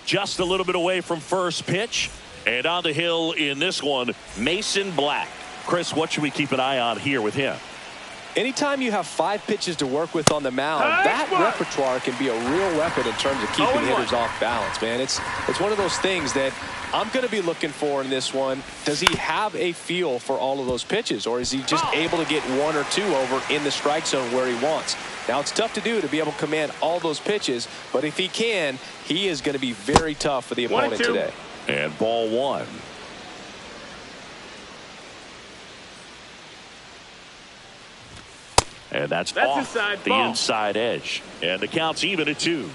just a little bit away from first pitch. And on the hill in this one, Mason Black. Chris, what should we keep an eye on here with him? Anytime you have 5 pitches to work with on the mound, that repertoire can be a real weapon in terms of keeping hitters off balance, man. It's one of those things that I'm going to be looking for in this one. Does he have a feel for all of those pitches, or is he just able to get 1 or 2 over in the strike zone where he wants? Now, it's tough to do to be able to command all those pitches, but if he can, he is going to be very tough for the opponent today. And ball 1. And that's off the inside edge. And the count's even at 2.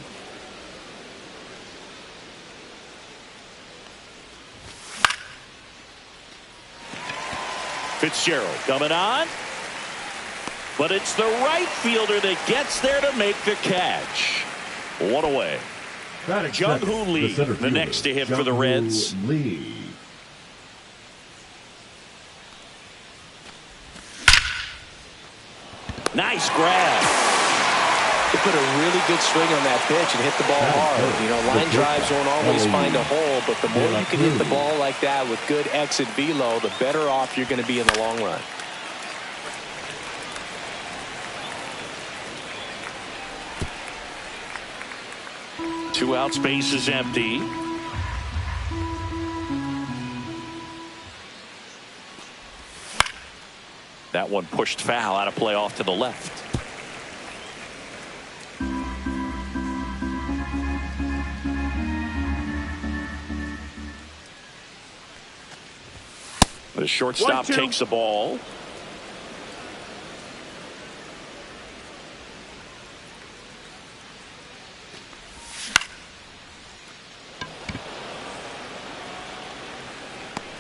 Fitzgerald coming on. But it's the right fielder that gets there to make the catch. 1 away. Jung-Hoo Lee, the next to hit for the Reds. Lee. Nice grab. He put a really good swing on that pitch and hit the ball hard. You know, line drives won't always find a hole, but the more you can hit the ball like that with good exit velo, the better off you're going to be in the long run. Two out, space is empty. That one pushed foul, out of play off to the left. The shortstop takes the ball.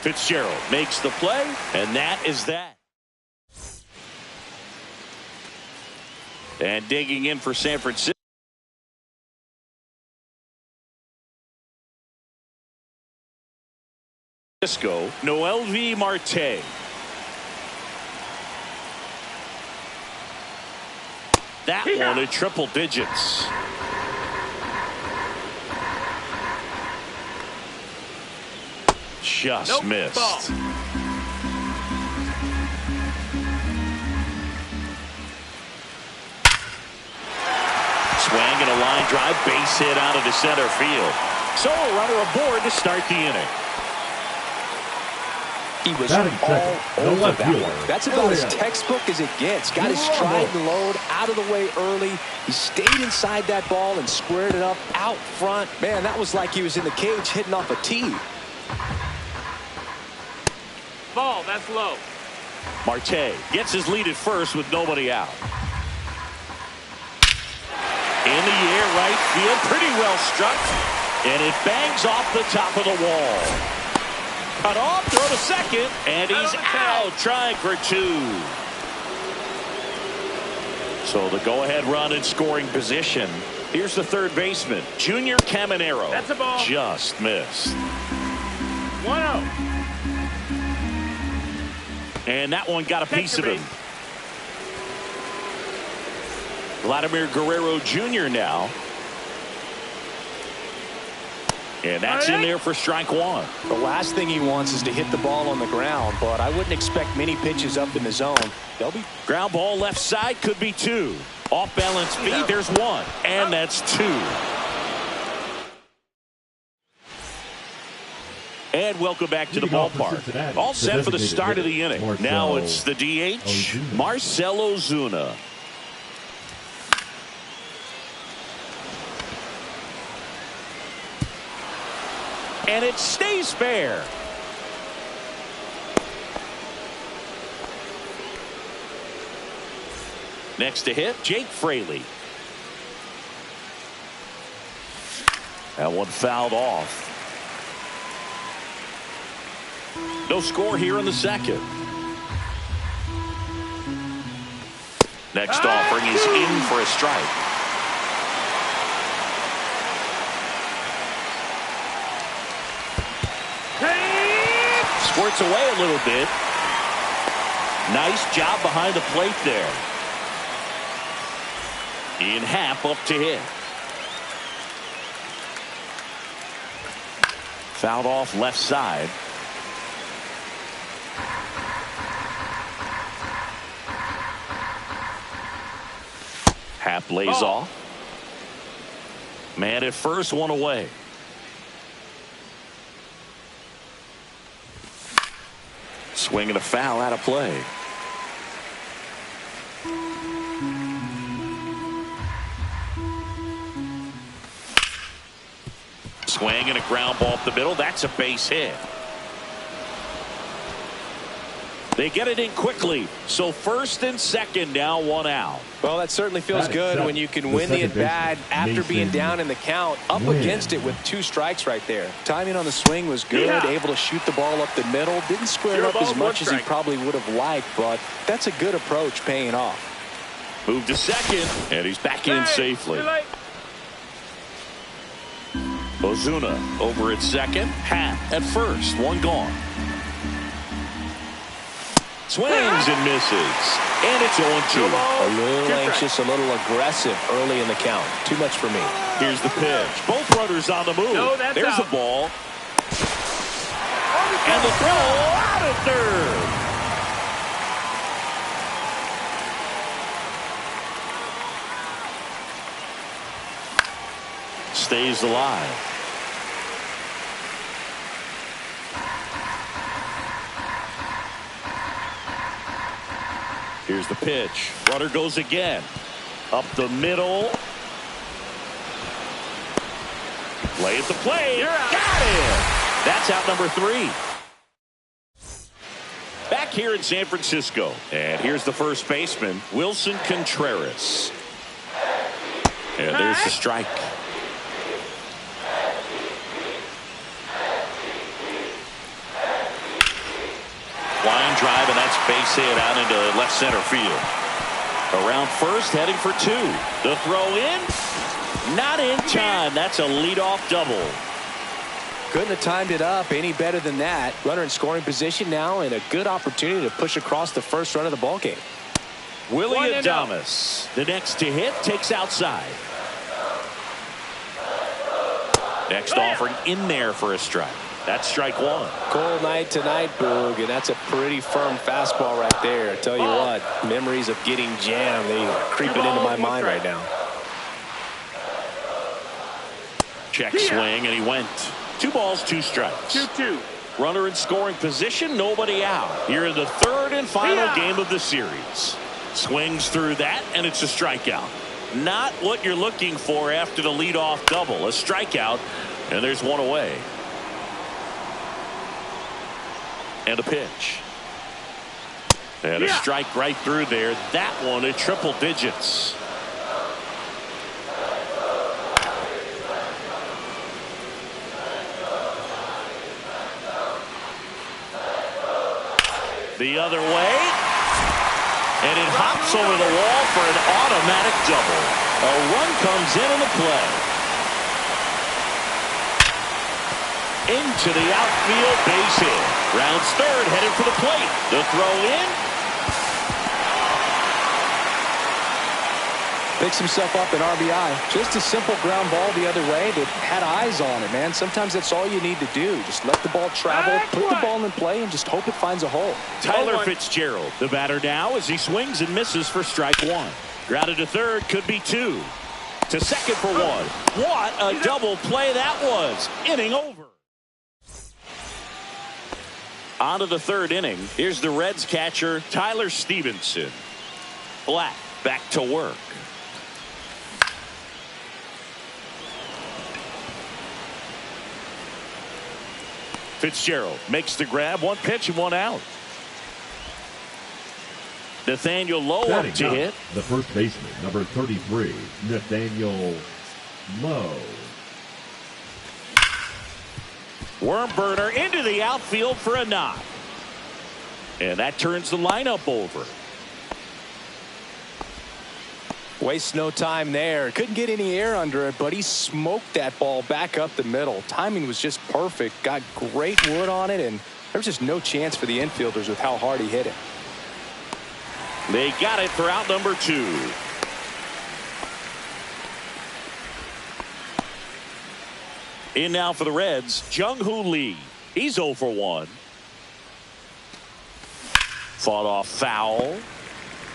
Fitzgerald makes the play, and that is that. And digging in for San Francisco. Noelvi Marte. That one in triple digits. Just missed. Swing and a line drive, base hit out of the center field. So a runner aboard to start the inning. He was all over that one. That's about as textbook as it gets. Got his stride and load out of the way early. He stayed inside that ball and squared it up out front. Man, that was like he was in the cage hitting off a tee. Ball, that's low. Marte gets his lead at first with nobody out. In the air, right field, pretty well struck. And it bangs off the top of the wall. Cut off, throw to second, and he's out trying for 2. So the go-ahead run in scoring position. Here's the third baseman, Junior Caminero. That's a ball. Just missed. 1-0. And that one got a piece of him. Vladimir Guerrero Jr. now. And that's in there for strike 1. The last thing he wants is to hit the ball on the ground, but I wouldn't expect many pitches up in the zone. They'll be ground ball left side, could be 2. Off balance speed, there's 1. And that's 2. And welcome back to the ballpark. All set for the start of the inning. Now it's the DH, Marcell Ozuna. And it stays fair. Next to hit, Jake Fraley. That one fouled off. No score here in the second. Next offering is in for a strike. Squirts away a little bit. Nice job behind the plate there. In half up to hit. Fouled off left side. Happ lays off. Man at first, one away. Swing and a foul out of play. Swing and a ground ball up the middle. That's a base hit. They get it in quickly. So first and second, now one out. Well, that certainly feels good when you can win the at-bat after being down in the count, up against it with 2 strikes right there. Timing on the swing was good, able to shoot the ball up the middle. Didn't square it up as much as he probably would have liked, but that's a good approach paying off. Move to second, and he's back in safely. Ozuna over at second. Happ at first. One gone. Swings and misses. And it's 0-2. A little anxious, a little aggressive early in the count. Too much for me. Here's the pitch. Both runners on the move. There's the ball. And the throw out of third. Stays alive. Here's the pitch. Runner goes again. Up the middle. Play at the plate. Got it. That's out number 3. Back here in San Francisco. And here's the first baseman, Wilson Contreras. And there's the strike. Line drive, and that's base hit out into left center field. Around first, heading for 2. The throw in. Not in time. That's a leadoff double. Couldn't have timed it up any better than that. Runner in scoring position now, and a good opportunity to push across the first run of the ballgame. Willie Adames, the next to hit, takes outside. Next offering in there for a strike. That's strike 1. Cold night tonight, Boog, and that's a pretty firm fastball right there. I tell you what, memories of getting jammed, they are creeping into my mind right now. Check swing, and he went. 2 balls, 2 strikes. 2-2. Runner in scoring position, nobody out. Here in the third and final game of the series. Swings through that, and it's a strikeout. Not what you're looking for after the leadoff double. A strikeout, and there's one away. And a pitch. And a strike right through there. That one at triple digits. The other way. And it hops over the wall for an automatic double. A run comes in on the play. Into the outfield, base hit. Rounds third, headed for the plate. The throw in. Picks himself up an RBI. Just a simple ground ball the other way that had eyes on it, man. Sometimes that's all you need to do. Just let the ball travel, put the ball in play, and just hope it finds a hole. Tyler Fitzgerald, the batter now, as he swings and misses for strike 1. Grounded to third, could be 2. To second for 1. What a double play that was. Inning over. On to the third inning. Here's the Reds catcher, Tyler Stevenson. Black back to work. Fitzgerald makes the grab. 1 pitch and 1 out. Nathaniel Lowe up to hit. The first baseman, number 33, Nathaniel Lowe. Worm burner into the outfield for a knock. And that turns the lineup over. Wastes no time there. Couldn't get any air under it, but he smoked that ball back up the middle. Timing was just perfect. Got great wood on it, and there's just no chance for the infielders with how hard he hit it. They got it for out number 2. In now for the Reds, Jung-Hoo Lee. He's 0 for 1. Fought off foul.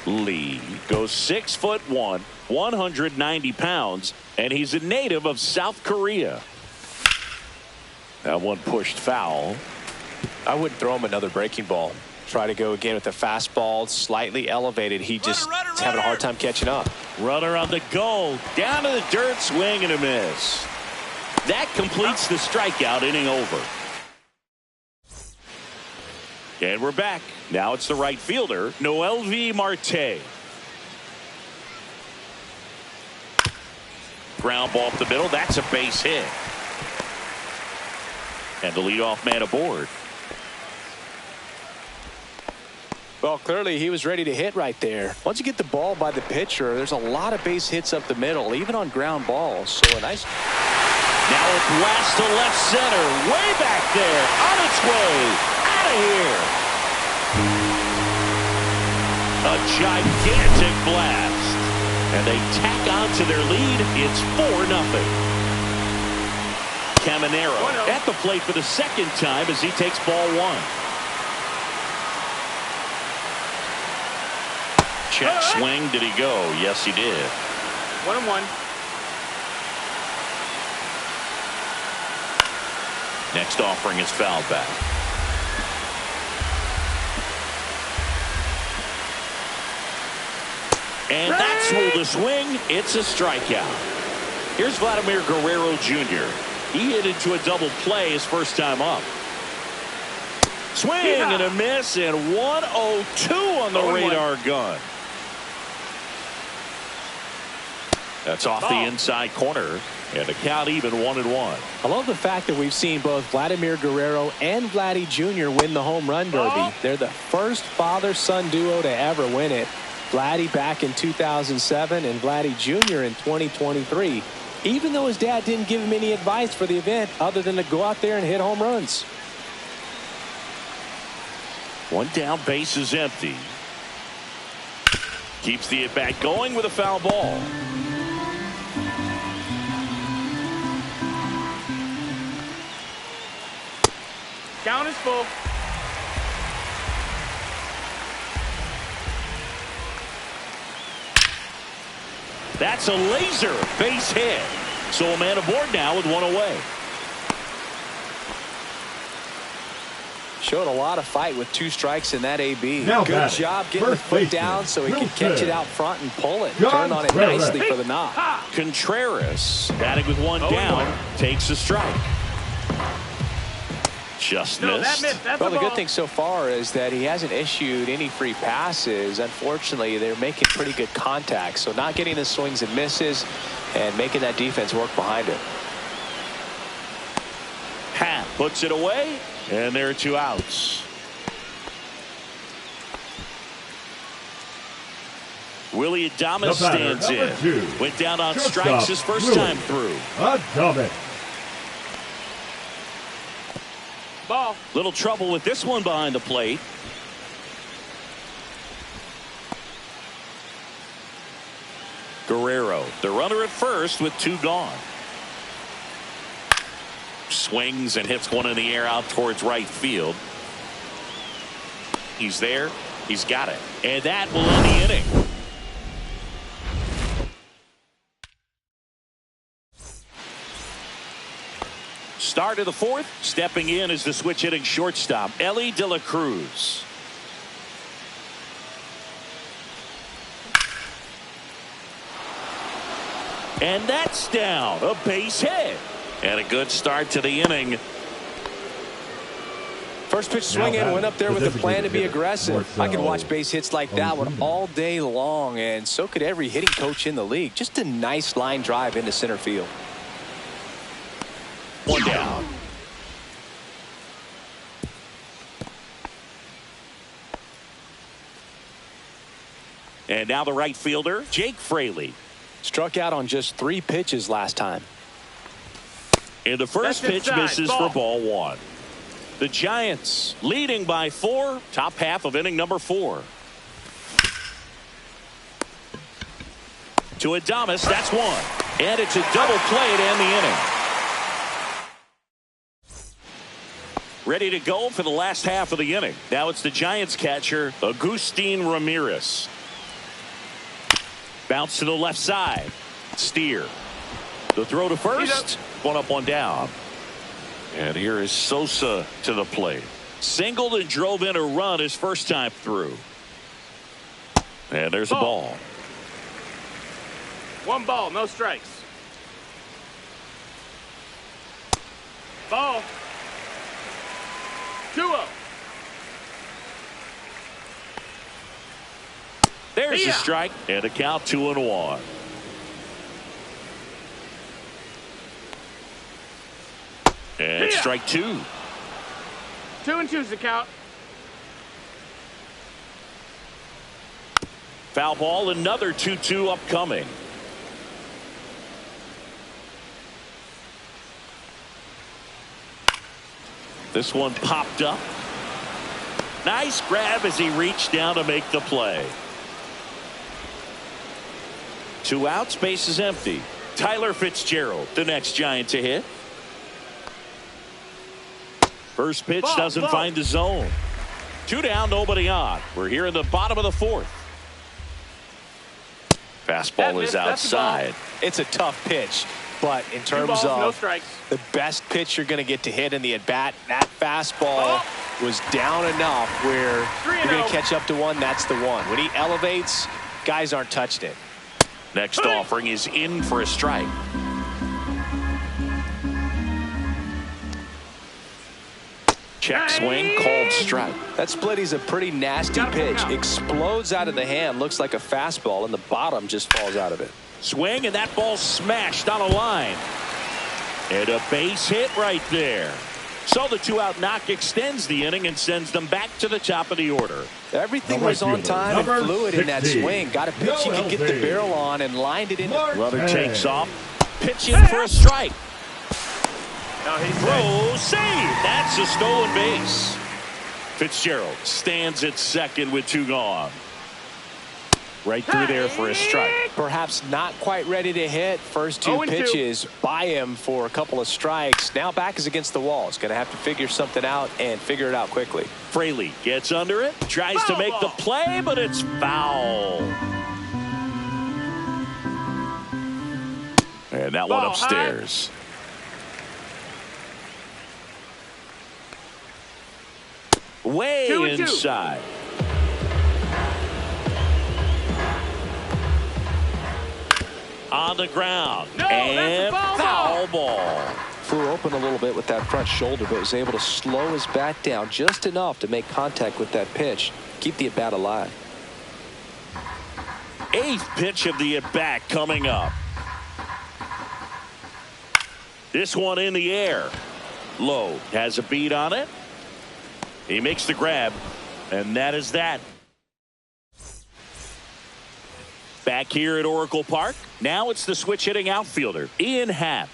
Lee goes 6'1", 190 pounds, and he's a native of South Korea. That one pushed foul. I wouldn't throw him another breaking ball. Try to go again with the fastball, slightly elevated. He just is having a hard time catching up. Runner on the goal, down to the dirt, swing and a miss. That completes the strikeout, inning over. And we're back. Now it's the right fielder, Noelvi Marte. Ground ball up the middle. That's a base hit. And the leadoff man aboard. Well, clearly he was ready to hit right there. Once you get the ball by the pitcher, there's a lot of base hits up the middle, even on ground balls. So a nice. Now a blast to left center, way back there, on its way, out of here. A gigantic blast, and they tack on to their lead. It's 4-0. Caminero at the plate for the second time as he takes ball 1. Check swing. Did he go? Yes, he did. 1-1. Next offering is fouled back. And that's ruled a swing. It's a strikeout. Here's Vladimir Guerrero Jr. He hit into a double play his first time up. Swing and a miss, and 102 on the radar gun. That's off the inside corner, and the count even 1-1. I love the fact that we've seen both Vladimir Guerrero and Vladdy Jr. win the home run derby. They're the first father-son duo to ever win it. Vladdy back in 2007 and Vladdy Jr. in 2023. Even though his dad didn't give him any advice for the event other than to go out there and hit home runs. One down, base is empty. Keeps the at-bat going with a foul ball. Count is full. That's a laser base hit. So a man aboard now with 1 away. Showed a lot of fight with 2 strikes in that AB. Now Good job getting the foot down so he could catch it out front and pull it. Turn on it nicely for the knock. Contreras batting with 1 down takes a strike. Just missed. Well, the good thing so far is that he hasn't issued any free passes. Unfortunately, they're making pretty good contact. So not getting the swings and misses and making that defense work behind it. Happ puts it away, and there are 2 outs. Willie Adames stands in. 2. Went down on strikes his first time through. Adames. Ball. Little trouble with this one behind the plate. Guerrero, the runner at first with 2 gone. Swings and hits one in the air out towards right field. He's there. He's got it. And that will end the inning. Start of the 4th. Stepping in is the switch hitting shortstop, Elly De La Cruz. And that's down. A base hit. And a good start to the inning. First pitch swinging, went up there with a plan to be aggressive. I could watch base hits like that one all day long, and so could every hitting coach in the league. Just a nice line drive into center field. 1 down. And now the right fielder, Jake Fraley. Struck out on just 3 pitches last time. And the first pitch misses for ball 1. The Giants leading by 4, top half of inning number 4. To Adames, that's 1. And it's a double play to end the inning. ready to go for the last half of the inning. Now it's the Giants catcher, Agustin Ramirez. Bounce to the left side. Steer. The throw to first. One up, one down. And here is Sosa to the plate. Singled and drove in a run his first time through. And there's a ball. 1 ball, no strikes. Ball. 2-0. There's the strike and a count 2-1. And strike 2. 2-2 is the count. Foul ball, another 2-2 upcoming. This one popped up. Nice grab as he reached down to make the play. 2 outs, base is empty. Tyler Fitzgerald, the next Giant to hit. First pitch doesn't find the zone. 2 down, nobody on. We're here in the bottom of the 4th. Fastball is outside. It's a tough pitch, but in terms of no strikes. The best pitch you're going to get to hit in the at-bat, that fastball was down enough where you're going to catch up to one. That's the one. When he elevates, guys aren't touching it. Next offering is in for a strike. Check swing, called strike. That split is a pretty nasty pitch. Explodes out of the hand, looks like a fastball, and the bottom just falls out of it. Swing, and that ball smashed on a line. And a base hit right there. So the 2-out knock extends the inning and sends them back to the top of the order. Everything was on time and fluid in that swing. Got a pitch he could get the barrel on and lined it in. Runner takes off. Pitch in for a strike. Throw, save. That's a stolen base. Fitzgerald stands at second with 2 gone. Right through there for a strike. Perhaps not quite ready to hit. First 2 pitches by him for a couple of strikes. Now back is against the wall. He's going to have to figure something out and figure it out quickly. Fraley gets under it. Tries to make the play, but it's foul. And that one upstairs. Way inside. On the ground. And foul ball. Flew open a little bit with that front shoulder, but was able to slow his bat down just enough to make contact with that pitch. Keep the at-bat alive. 8th pitch of the at-bat coming up. This one in the air. Low has a beat on it. He makes the grab, and that is that. Back here at Oracle Park, now it's the switch hitting outfielder, Ian Happ.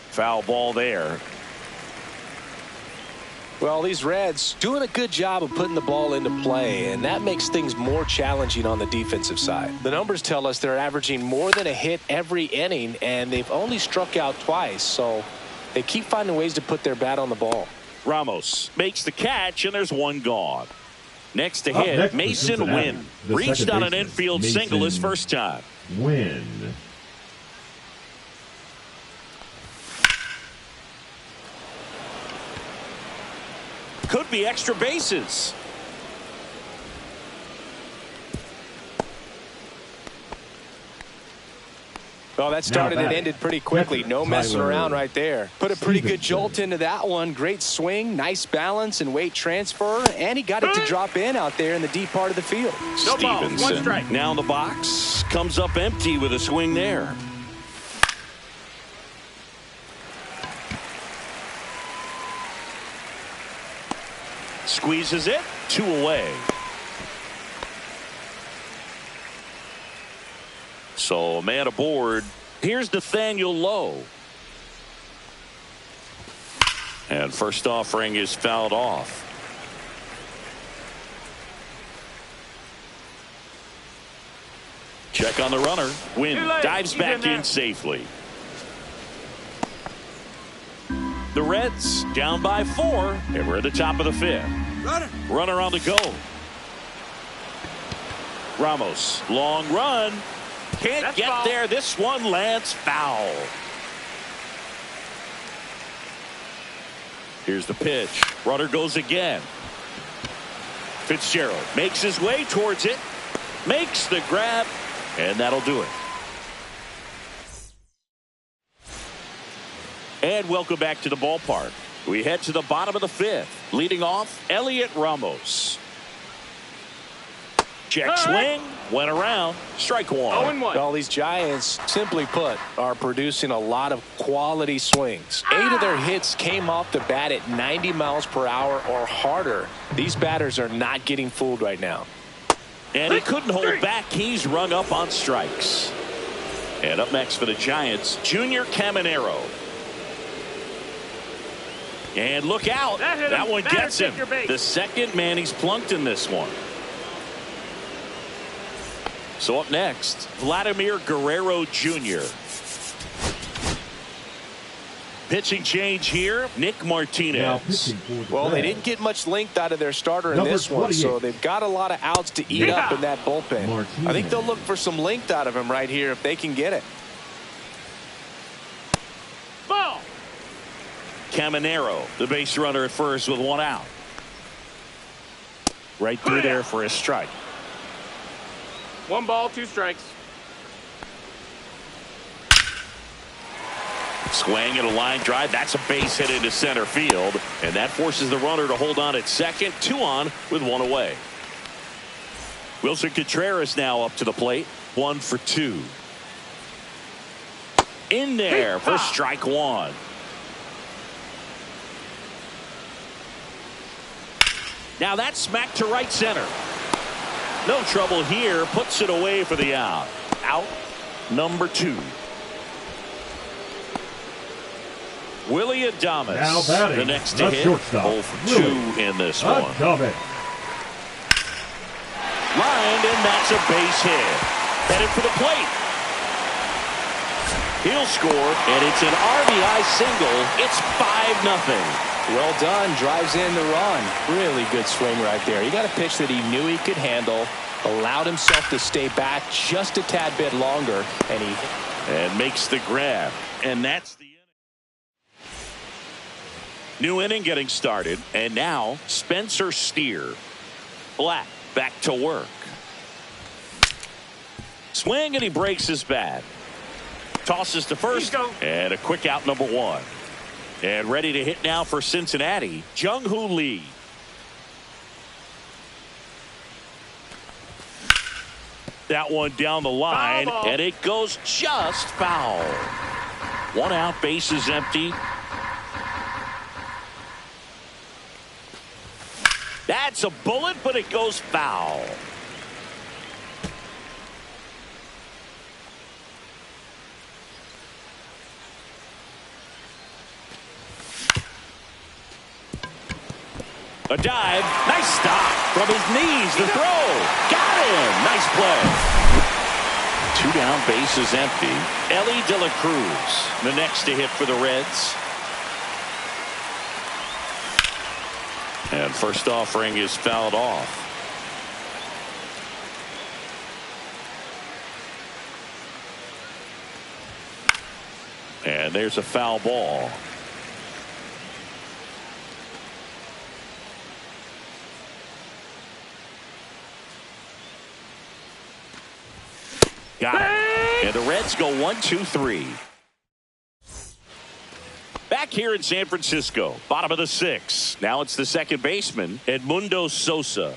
Foul ball there. Well, these Reds doing a good job of putting the ball into play, and that makes things more challenging on the defensive side. The numbers tell us they're averaging more than a hit every inning, and they've only struck out twice, so they keep finding ways to put their bat on the ball. Ramos makes the catch, and there's 1 gone. Next to hit, Mason Wynn. Reached on an infield single his first time. Wynn. Could be extra bases. Well, that started and ended pretty quickly. No messing around right there. Put a pretty good jolt into that one. Great swing, nice balance and weight transfer, and he got it to drop in out there in the deep part of the field. Stevenson now in the box. Comes up empty with a swing there. Squeezes it. 2 away. So a man aboard. Here's Nathaniel Lowe. And first offering is fouled off. Check on the runner. Wynn dives back in safely. The Reds down by 4, and we're at the top of the 5th. Runner on the go. Ramos, long run. Can't get foul. There. This one lands foul. Here's the pitch. Runner goes again. Fitzgerald makes his way towards it. Makes the grab. And that'll do it. And welcome back to the ballpark. We head to the bottom of the 5th. Leading off, Elliot Ramos. Check swing. Went around. Strike one. Well, these Giants, simply put, are producing a lot of quality swings. 8 of their hits came off the bat at 90 miles per hour or harder. These batters are not getting fooled right now. And he couldn't hold back. He's rung up on strikes. And up next for the Giants, Junior Caminero. And look out. That one gets him. The second man he's plunked in this one. So up next, Vladimir Guerrero Jr. Pitching change here, Nick Martinez. Well, they didn't get much length out of their starter in this one, so they've got a lot of outs to eat up in that bullpen. I think they'll look for some length out of him right here if they can get it. Ball. Caminero, the base runner at first with 1 out. Right through there for a strike. 1 ball, 2 strikes. Swing and a line drive. That's a base hit into center field. And that forces the runner to hold on at second. 2 on with 1 away. Wilson Contreras now up to the plate. 1 for 2. In there for strike 1. Now that's smacked to right center. No trouble here. Puts it away for the out. Out number 2. Willy Adames, the next to hit. 0 for 2 in this one. Lined, and that's a base hit. Headed for the plate. He'll score, and it's an RBI single. It's 5-0. Well done. Drives in the run. Really good swing right there. He got a pitch that he knew he could handle. Allowed himself to stay back just a tad bit longer, and makes the grab. And that's the inning. New inning getting started, and now Spencer Steer. Black back to work. Swing, and he breaks his bat. Tosses to first, and a quick out number 1. And ready to hit now for Cincinnati, Jung-Hoo Lee. That one down the line, and it goes just foul. 1 out, base is empty. That's a bullet, but it goes foul. A dive. Nice stop from his knees. The throw. Got him. Nice play. 2 down, base is empty. Elly De La Cruz, the next to hit for the Reds. And first offering is fouled off. And there's a foul ball. Got it. And the Reds go 1-2-3. Back here in San Francisco, bottom of the 6th. Now it's the second baseman, Edmundo Sosa.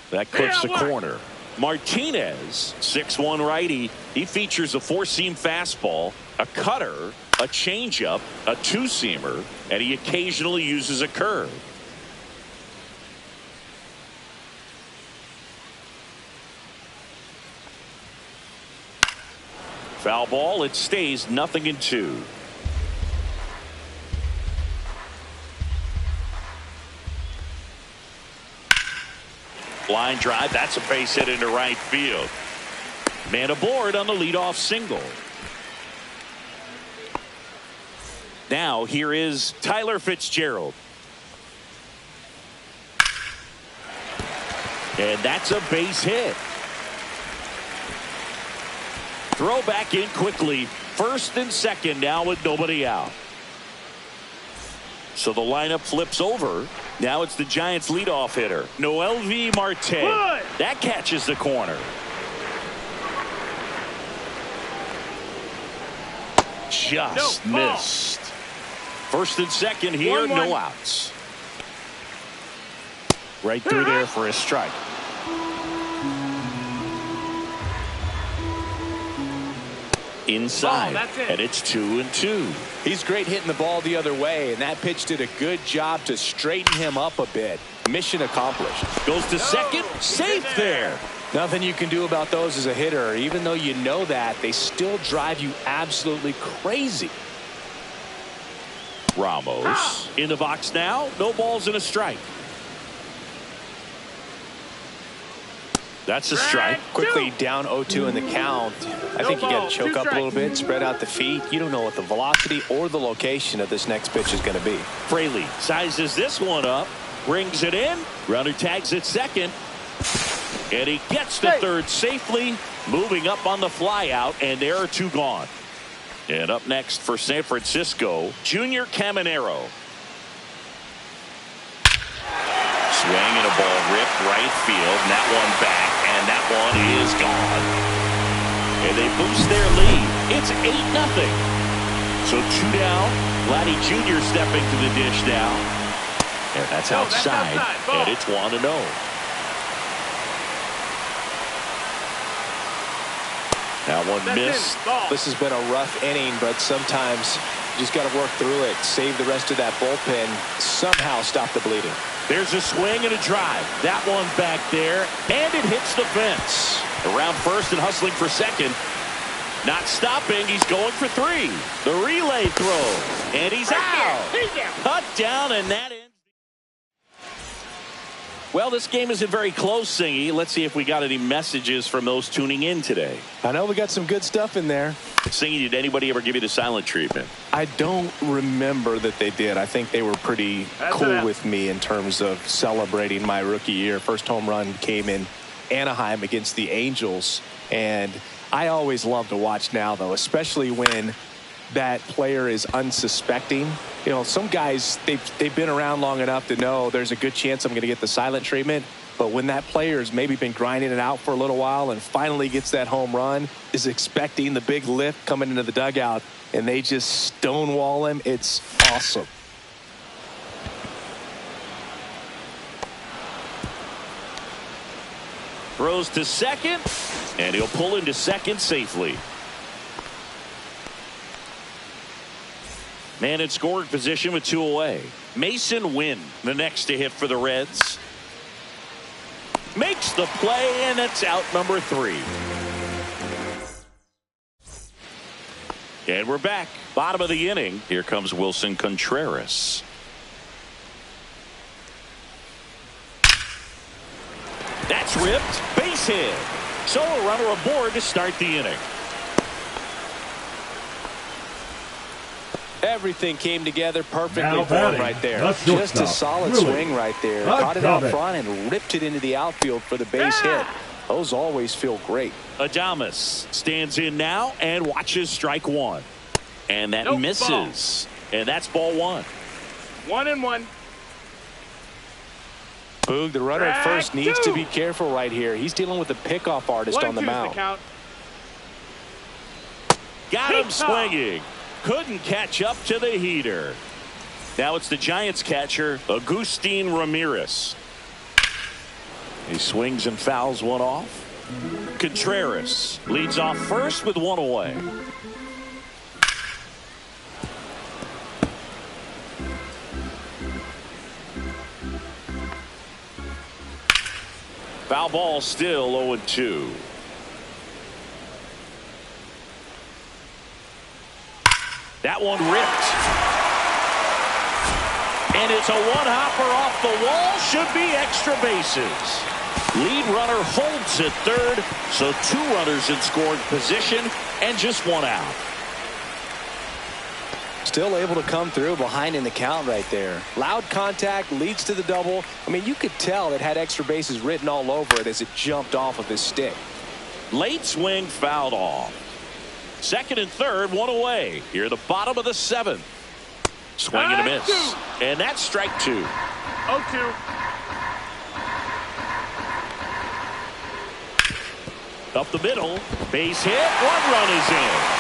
That clips the corner. Martinez, 6'1" righty. He features a 4-seam fastball, a cutter, a changeup, a 2-seamer, and he occasionally uses a curve. Foul ball. It stays 0-2. Line drive. That's a base hit into right field. Man aboard on the leadoff single. Now here is Tyler Fitzgerald. And that's a base hit. Throw back in quickly. First and second now with nobody out. So the lineup flips over. Now it's the Giants leadoff hitter, Noelvi Marte. That catches the corner. Just missed. First and second here, no outs. Right through there for a strike. Inside, and it's 2-2. He's great hitting the ball the other way, and that pitch did a good job to straighten him up a bit. Mission accomplished. Goes to second, safe there. Nothing you can do about those as a hitter. Even though you know that, they still drive you absolutely crazy. Ramos in the box now. No balls and a strike. That's a strike. Quickly down 0-2 in the count. I think you got to choke up a little bit, spread out the feet. You don't know what the velocity or the location of this next pitch is going to be. Fraley sizes this one up, brings it in. Runner tags at second. And he gets to third safely, moving up on the fly out, and there are two gone. And up next for San Francisco, Junior Caminero. Swing and a ball ripped right field, and that one back, and that one is gone. And they boost their lead. It's 8-0. So two down. Vladdy Jr. stepping to the dish now. And that's outside. And it's 1-0. That one missed. This has been a rough inning, but sometimes you just got to work through it. Save the rest of that bullpen. Somehow stop the bleeding. There's a swing and a drive. That one back there, and it hits the fence. Around first and hustling for second. Not stopping. He's going for three. The relay throw, and he's out. Cut down, and that ends. Well, this game isn't very close, Singy. Let's see if we got any messages from those tuning in today. I know we got some good stuff in there. Singy, did anybody ever give you the silent treatment? I don't remember that they did. I think they were pretty cool with me in terms of celebrating my rookie year. First home run came in Anaheim against the Angels. And I always love to watch now, though, especially when that player is unsuspecting. You know, some guys, they've been around long enough to know there's a good chance I'm going to get the silent treatment. But when that player's maybe been grinding it out for a little while and finally gets that home run, is expecting the big lift coming into the dugout, and they just stonewall him, it's awesome. Throws to second, and he'll pull into second safely. Man in scoring position with two away. Mason Wynn, the next to hit for the Reds. Makes the play, and it's out number 3. And we're back. Bottom of the inning. Here comes Wilson Contreras. That's ripped. Base hit. So a runner aboard to start the inning. Everything came together perfectly for him right there. Just a solid swing right there. Caught it out front and ripped it into the outfield for the base hit. Those always feel great. Adames stands in now and watches strike one. And that misses. And that's ball 1. 1-1. Boog, the runner at first needs to be careful right here. He's dealing with a pickoff artist on the mound. Got him swinging. Couldn't catch up to the heater. Now it's the Giants catcher, Agustin Ramirez. He swings and fouls one off. Contreras leads off first with one away. Foul ball still 0-2. That one ripped. And it's a one-hopper off the wall. Should be extra bases. Lead runner holds at third. So 2 runners in scoring position and just 1 out. Still able to come through behind in the count right there. Loud contact leads to the double. I mean, you could tell it had extra bases written all over it as it jumped off of his stick. Late swing fouled off. Second and third, one away. Here at the bottom of the seventh. Swing and a miss. And that's strike 2. 0-2. Up the middle. Base hit. 1 run is in.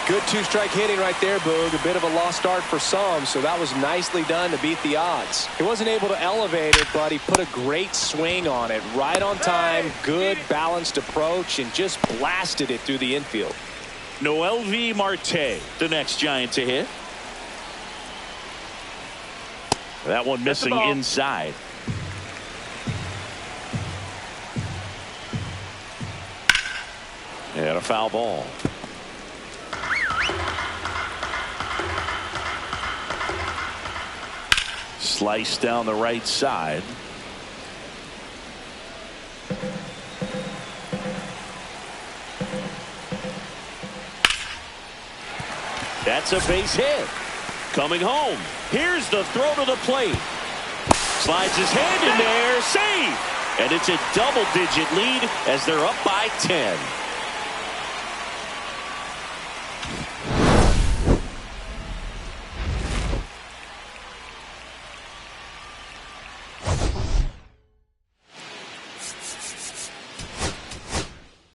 Good 2-strike hitting right there, Boog. A bit of a lost start for some, so that was nicely done to beat the odds. He wasn't able to elevate it, but he put a great swing on it. Right on time, good balanced approach, and just blasted it through the infield. Noelvi Marte, the next Giant to hit. That one missing inside. And a foul ball. Slice down the right side. That's a base hit. Coming home. Here's the throw to the plate. Slides his hand in there. Save. And it's a double-digit lead as they're up by 10.